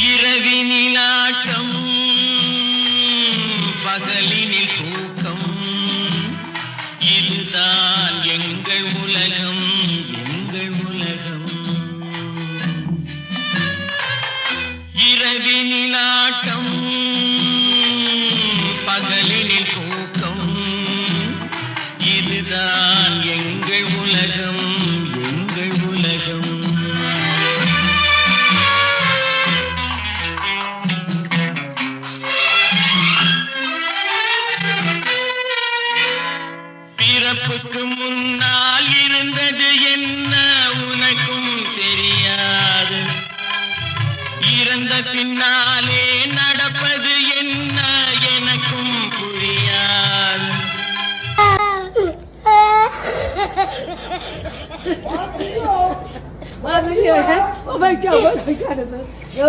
இரவினிலாட்டம் பகலினில் தூக்கம் இதுதான் எங்கள் உலகம் எங்கள் உலகம் இரவினிலாட்டம் பகலினில் தூக்கம் இதுதான் எங்கள் உலகம் எங்கள் உலகம் பிறப்புக்கு முன்னால் இருந்தது என்ன உனக்கும் தெரியாது இறந்த பின்னாலே நடப்பது என்ன எனக்கும் புரியாது我们叫我们看的是。